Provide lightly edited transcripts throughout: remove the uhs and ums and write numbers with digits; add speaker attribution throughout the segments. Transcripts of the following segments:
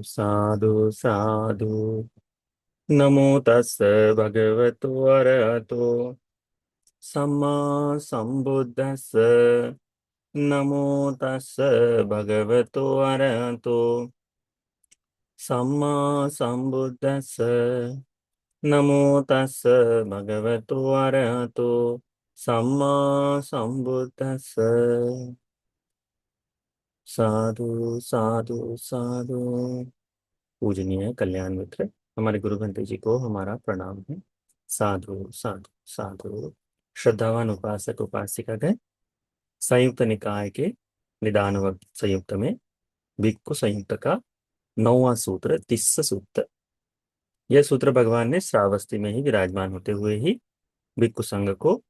Speaker 1: साधु साधु। नमो तस् भगवतो अरहतो सम्मा संबुद्धस्स। नमो तस् भगवतो अरहतो सम्मा संबुद्धस्स। नमो तस् भगवतो अरहतो सम्मा संबुद्धस्स। साधु साधु साधु। पूजनीय कल्याण मित्र, हमारे गुरु भंते जी को हमारा प्रणाम है। साधु साधु साधु। श्रद्धावान उपासक उपासिकागण, संयुक्त निकाय के निदान वक्त संयुक्त में भिक्खु संयुक्त का 9वां सूत्र 30 सूत्र। यह सूत्र भगवान ने श्रावस्ती में ही विराजमान होते हुए ही भिक्खु संघ को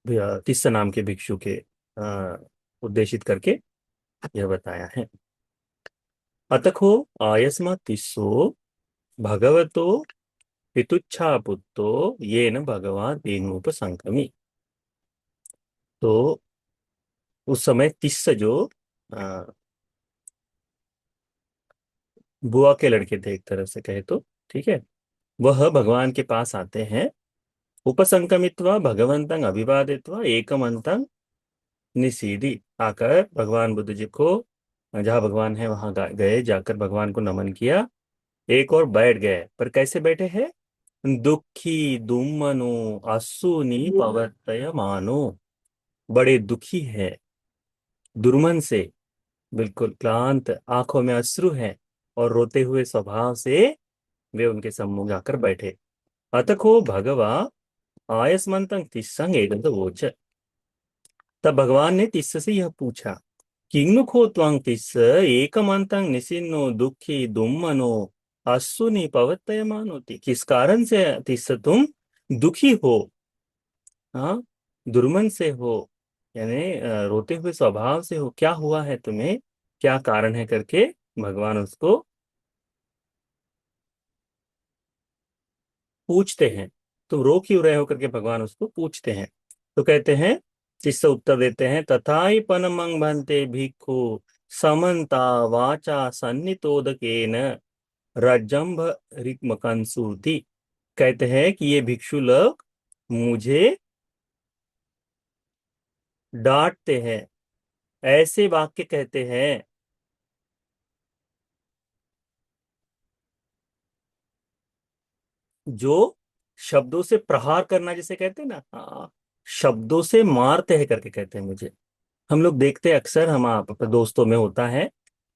Speaker 1: 30 नाम के भिक्षु के उद्देशित करके यह बताया है। अतखो आयस्मा तिस्सो भगवतो पितुच्छा पुत्तो ये न भगवान तेनोप संक्रमी। तो उस समय तिस्स जो अ, बुआ के लड़के थे, एक तरह से कहे तो ठीक है, वह भगवान के पास आते हैं। उपसंक्रमित्वा भगवंतं अभिवादित्वा एकमंतं निसीदी। आकर भगवान बुद्ध जी को, जहाँ भगवान है वहां गए, जाकर भगवान को नमन किया, एक और बैठ गए। पर कैसे बैठे हैं? दुखी दुम्मनो असुनी पवर्तय मानो। बड़े दुखी है, दुर्मन से, बिल्कुल क्लांत, आंखों में अश्रु है और रोते हुए स्वभाव से वे उनके सम्मुख जाकर बैठे। अतको भगवा आयस्मंतं तिस्संग एतद् वोच। तब भगवान ने तिस्स से यह पूछा, किंगनुखो त्वं तिस्स एकमंतं निसिन्नो दुखी दुम्मनो अस्सुनि पवत्तयमानोति। किस कारण से तिस्स तुम दुखी हो, हाँ, दुर्मन से हो, यानी रोते हुए स्वभाव से हो, क्या हुआ है तुम्हें, क्या कारण है करके भगवान उसको पूछते हैं। तुम रो क्यों रहे हो करके भगवान उसको पूछते हैं। तो कहते हैं, इससे उत्तर देते हैं, तथाहि पनमंग भन्ते भिक्खु समन्ता वाचा सन्नितोदकेन रजम्भ रिक्मकंसूति। कहते हैं कि ये भिक्षु लोग मुझे डांटते हैं, ऐसे वाक्य कहते हैं जो शब्दों से प्रहार करना जिसे कहते हैं ना, हाँ, शब्दों से मारते हैं करके कहते हैं मुझे। हम लोग देखते हैं अक्सर, हम आप अपने दोस्तों में होता है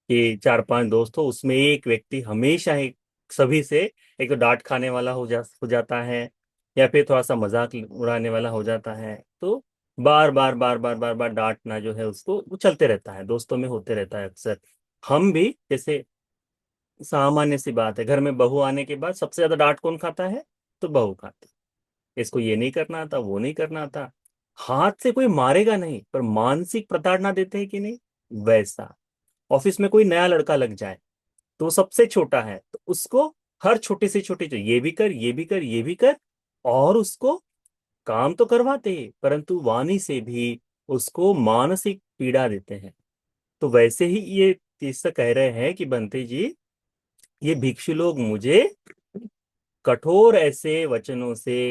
Speaker 1: कि 4-5 दोस्त हो, उसमें एक व्यक्ति हमेशा एक सभी से, एक तो डांट खाने वाला हो जाता है, या फिर थोड़ा सा मजाक उड़ाने वाला हो जाता है। तो बार बार बार बार बार बार डांटना जो है उसको, वो चलते रहता है, दोस्तों में होते रहता है अक्सर। हम भी जैसे, सामान्य सी बात है, घर में बहू आने के बाद सबसे ज्यादा डांट कौन खाता है? तो बहू खाती है। इसको ये नहीं करना था, वो नहीं करना था। हाथ से कोई मारेगा नहीं, पर मानसिक प्रताड़ना देते हैं कि नहीं, वैसा। ऑफिस में कोई नया लड़का लग जाए, तो वो सबसे छोटा है, तो उसको हर छोटे से छोटे जो, ये भी कर, ये भी कर, ये भी कर, और उसको काम तो करवाते हैं, परंतु वाणी से भी उसको मानसिक पीड़ा देते हैं। तो वैसे ही ये तीसरा कह रहे हैं कि बंते जी, ये भिक्षु लोग मुझे कठोर ऐसे वचनों से,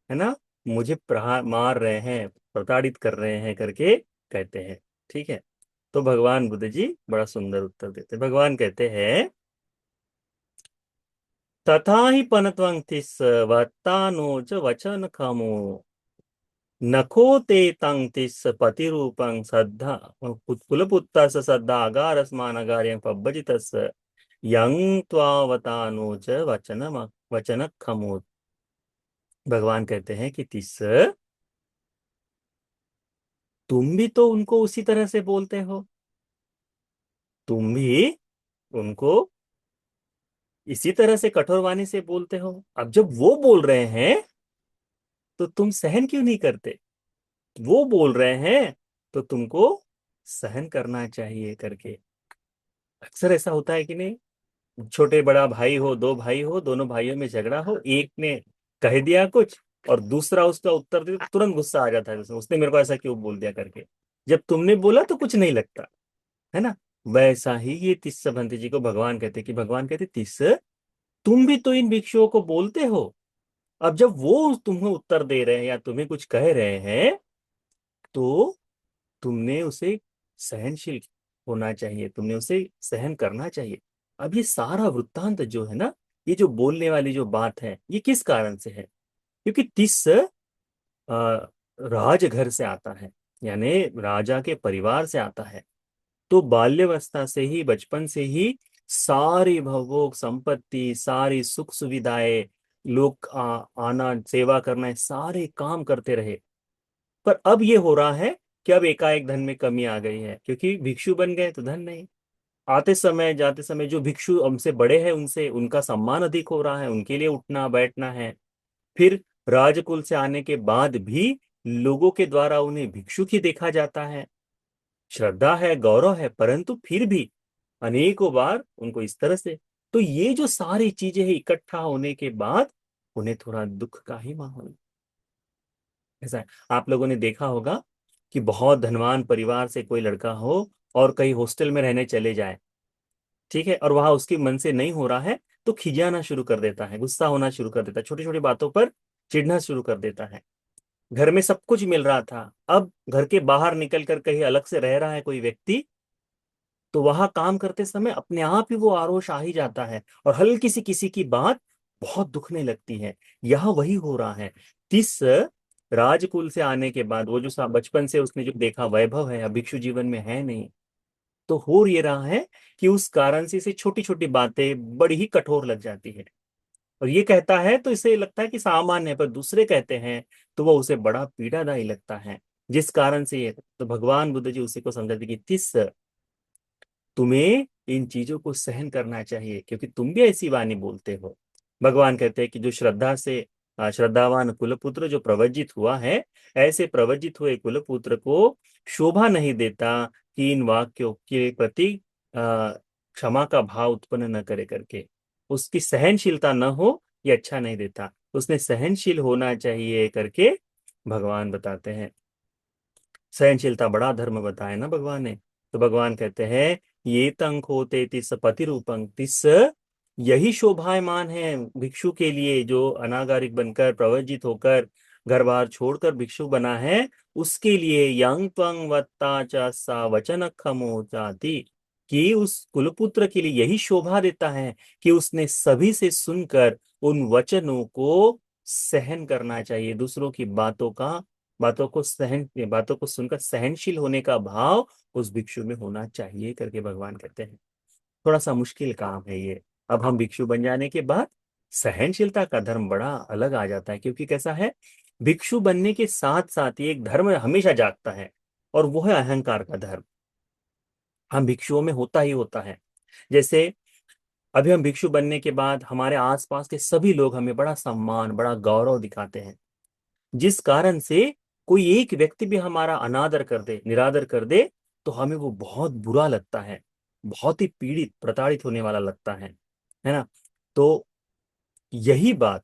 Speaker 1: है ना, मुझे प्रहार मार रहे हैं, प्रताड़ित कर रहे हैं करके कहते हैं। ठीक है। तो भगवान बुद्ध जी बड़ा सुंदर उत्तर देते हैं। भगवान कहते हैं, तथा ही पनत्वं तिस्स वत्तानो च वचन खमो नखो ते तं तिस्स पतिरूपं श्रद्धा कुलपुत्तस्य श्रद्धा अगारस्मान अगार्यं पब्बजितस्य यं त्वावतानो च वचन खमो। भगवान कहते हैं कि तिस्स, तुम भी तो उनको उसी तरह से बोलते हो, तुम भी उनको इसी तरह से कठोर वाणी से बोलते हो। अब जब वो बोल रहे हैं तो तुम सहन क्यों नहीं करते? वो बोल रहे हैं तो तुमको सहन करना चाहिए करके। अक्सर ऐसा होता है कि नहीं, छोटे बड़ा भाई हो, दो भाई हो, दोनों भाइयों में झगड़ा हो, एक ने कह दिया कुछ और दूसरा उसका उत्तर दे, तुरंत गुस्सा आ जाता है, उसने मेरे को ऐसा क्यों बोल दिया करके। जब तुमने बोला तो कुछ नहीं लगता, है ना। वैसा ही ये तिस्स भंते जी को भगवान कहते कि भगवान कहते तिस्स, तुम भी तो इन भिक्षुओं को बोलते हो। अब जब वो तुम्हें उत्तर दे रहे हैं या तुम्हें कुछ कह रहे हैं, तो तुमने उसे सहनशील होना चाहिए, तुमने उसे सहन करना चाहिए। अब ये सारा वृत्तांत जो है ना, ये जो बोलने वाली जो बात है, ये किस कारण से है? क्योंकि तिस्स राजघर से आता है, यानी राजा के परिवार से आता है। तो बाल्यावस्था से ही, बचपन से ही सारी भोग संपत्ति, सारी सुख सुविधाएं, लोग आना सेवा करना, है सारे काम करते रहे। पर अब ये हो रहा है कि अब एकाएक धन में कमी आ गई है, क्योंकि भिक्षु बन गए तो धन नहीं। आते समय जाते समय जो भिक्षु हमसे बड़े हैं, उनसे उनका सम्मान अधिक हो रहा है, उनके लिए उठना बैठना है। फिर राजकुल से आने के बाद भी लोगों के द्वारा उन्हें भिक्षुक ही देखा जाता है। श्रद्धा है, गौरव है, परंतु फिर भी अनेकों बार उनको इस तरह से। तो ये जो सारी चीजें हैं, इकट्ठा होने के बाद उन्हें थोड़ा दुख का ही माहौल ऐसा है। आप लोगों ने देखा होगा कि बहुत धनवान परिवार से कोई लड़का हो और कहीं हॉस्टल में रहने चले जाए, ठीक है, और वहां उसकी मन से नहीं हो रहा है, तो खिजाना शुरू कर देता है, गुस्सा होना शुरू कर देता है, छोटी छोटी बातों पर चिढ़ना शुरू कर देता है। घर में सब कुछ मिल रहा था, अब घर के बाहर निकल कर कहीं अलग से रह रहा है कोई व्यक्ति, तो वहां काम करते समय अपने आप ही वो आरोश आ ही जाता है, और हल्की सी किसी की बात बहुत दुखने लगती है। यहाँ वही हो रहा है। तिस राजकुल से आने के बाद वो जो बचपन से उसने जो देखा वैभव है, अब भिक्षु जीवन में है नहीं। तो हो ये रहा है कि उस कारण से इसे छोटी छोटी बातें बड़ी ही कठोर लग जाती है। और ये कहता है तो इसे लगता है कि सामान्य है, पर दूसरे कहते हैं तो वो उसे बड़ा पीड़ादायी लगता है। जिस कारण से ये, तो भगवान बुद्ध जी उसी को समझाते कि तिस, तुम्हें इन चीजों को सहन करना चाहिए, क्योंकि तुम भी ऐसी वाणी बोलते हो। भगवान कहते हैं कि जो श्रद्धा से श्रद्धावान कुलपुत्र जो प्रवज्जित हुआ है, ऐसे प्रवज्जित हुए कुलपुत्र को शोभा नहीं देता कि इन वाक्यों के प्रति क्षमा का भाव उत्पन्न न करे करके, उसकी सहनशीलता न हो, ये अच्छा नहीं देता। उसने सहनशील होना चाहिए करके भगवान बताते हैं। सहनशीलता बड़ा धर्म बताया ना भगवान ने। तो भगवान कहते हैं ये तंक होते तिस पति रूपंग तिस, यही शोभायमान है भिक्षु के लिए, जो अनागारिक बनकर प्रवजित होकर घर बार छोड़कर भिक्षु बना है, उसके लिए यंग त्वंग वत्ता च सा वचन खमो जाति, कि उस कुलपुत्र के लिए यही शोभा देता है कि उसने सभी से सुनकर उन वचनों को सहन करना चाहिए, दूसरों की बातों को सुनकर सहनशील होने का भाव उस भिक्षु में होना चाहिए करके भगवान कहते हैं। थोड़ा सा मुश्किल काम है ये। अब हम भिक्षु बन जाने के बाद सहनशीलता का धर्म बड़ा अलग आ जाता है, क्योंकि कैसा है, भिक्षु बनने के साथ साथ ये एक धर्म हमेशा जागता है, और वो है अहंकार का धर्म। हम भिक्षुओं में होता ही होता है। जैसे अभी हम भिक्षु बनने के बाद हमारे आसपास के सभी लोग हमें बड़ा सम्मान, बड़ा गौरव दिखाते हैं, जिस कारण से कोई एक व्यक्ति भी हमारा अनादर कर दे, निरादर कर दे, तो हमें वो बहुत बुरा लगता है, बहुत ही पीड़ित प्रताड़ित होने वाला लगता है ना। तो यही बात,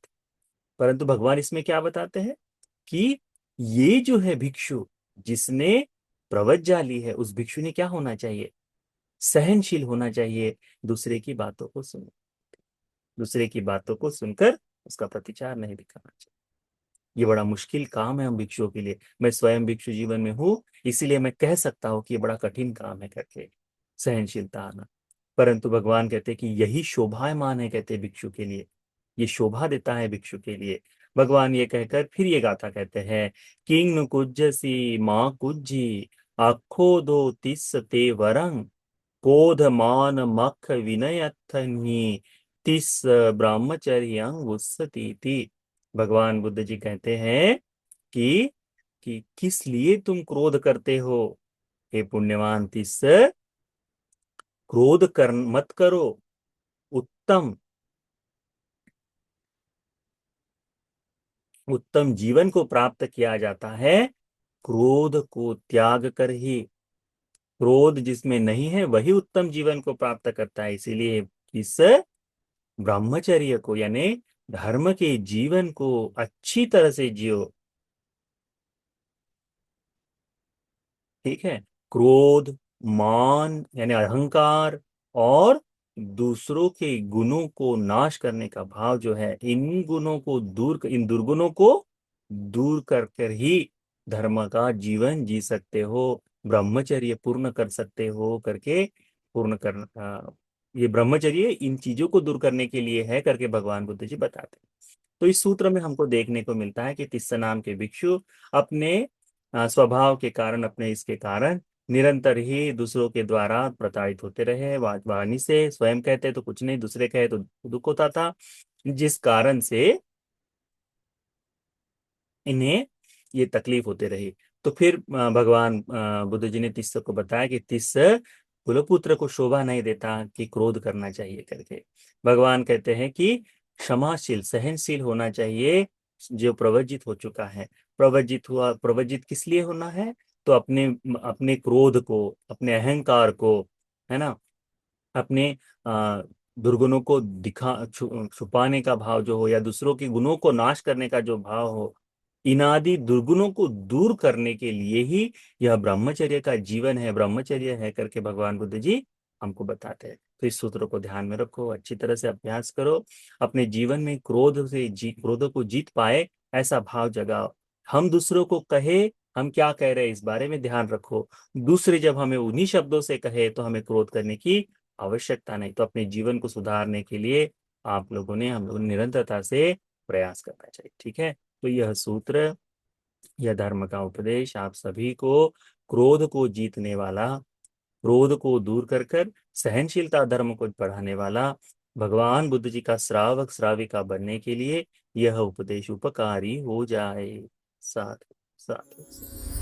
Speaker 1: परंतु भगवान इसमें क्या बताते हैं कि ये जो है भिक्षु, जिसने प्रवज्जा ली है, उस भिक्षु ने क्या होना चाहिए? सहनशील होना चाहिए, दूसरे की बातों को सुन, दूसरे की बातों को सुनकर उसका प्रतिचार नहीं दिखाना चाहिए। ये बड़ा मुश्किल काम है हम भिक्षुओं के लिए। मैं स्वयं भिक्षु जीवन में हूँ, इसीलिए मैं कह सकता हूँ कि ये बड़ा कठिन काम है करके, सहनशीलता आना। परंतु भगवान कहते हैं कि यही शोभायमान है, कहते हैं भिक्षु के लिए, ये शोभा देता है भिक्षु के लिए। भगवान ये कहकर फिर ये गाथा कहते हैं, किंग कुज्जसी माँ कुज्जी, आखो दो तिस ते वरंग, क्रोध मान मख विनयथनि, तिस ब्रह्मचर्य उत्सती थी। भगवान बुद्ध जी कहते हैं कि किस लिए तुम क्रोध करते हो, हे पुण्यवान तिस, क्रोध कर मत करो। उत्तम उत्तम जीवन को प्राप्त किया जाता है क्रोध को त्याग कर ही। क्रोध जिसमें नहीं है वही उत्तम जीवन को प्राप्त करता है। इसीलिए इस ब्रह्मचर्य को, यानी धर्म के जीवन को अच्छी तरह से जियो, ठीक है। क्रोध मान यानी अहंकार और दूसरों के गुणों को नाश करने का भाव जो है, इन दुर्गुणों को दूर कर कर ही धर्म का जीवन जी सकते हो, ब्रह्मचर्य पूर्ण कर सकते हो करके पूर्ण करना। ये ब्रह्मचर्य इन चीजों को दूर करने के लिए है करके भगवान बुद्ध जी बताते हैं। तो इस सूत्र में हमको देखने को मिलता है कि तिस्सा नाम के भिक्षु अपने स्वभाव के कारण, अपने इसके कारण निरंतर ही दूसरों के द्वारा प्रताड़ित होते रहे। वाणी से स्वयं कहते तो कुछ नहीं, दूसरे कहे तो दुख होता था, जिस कारण से इन्हें ये तकलीफ होते रही। तो फिर भगवान बुद्ध जी ने तिस्स को बताया कि तिस्स, कुलपुत्र को शोभा नहीं देता कि क्रोध करना चाहिए करके। भगवान कहते हैं कि क्षमाशील, सहनशील होना चाहिए जो प्रवज्जित हो चुका है। प्रवज्जित किस लिए होना है? तो अपने अपने क्रोध को, अपने अहंकार को, है ना, अपने आ, दुर्गुणों को छुपाने का भाव जो हो, या दूसरों के गुणों को नाश करने का जो भाव हो, इनादि दुर्गुणों को दूर करने के लिए ही यह ब्रह्मचर्य का जीवन है, ब्रह्मचर्य है करके भगवान बुद्ध जी हमको बताते हैं। तो इस सूत्र को ध्यान में रखो, अच्छी तरह से अभ्यास करो, अपने जीवन में क्रोध को जीत पाए ऐसा भाव जगाओ। हम दूसरों को कहे, हम क्या कह रहे हैं इस बारे में ध्यान रखो। दूसरे जब हमें उन्हीं शब्दों से कहे तो हमें क्रोध करने की आवश्यकता नहीं। तो अपने जीवन को सुधारने के लिए हम लोगों ने निरंतरता से प्रयास करना चाहिए। ठीक है, तो यह सूत्र, यह धर्म का उपदेश आप सभी को क्रोध को जीतने वाला, क्रोध को दूर कर कर सहनशीलता धर्म को बढ़ाने वाला, भगवान बुद्ध जी का श्रावक श्राविका बनने के लिए यह उपदेश उपकारी हो जाए। साधु साधु।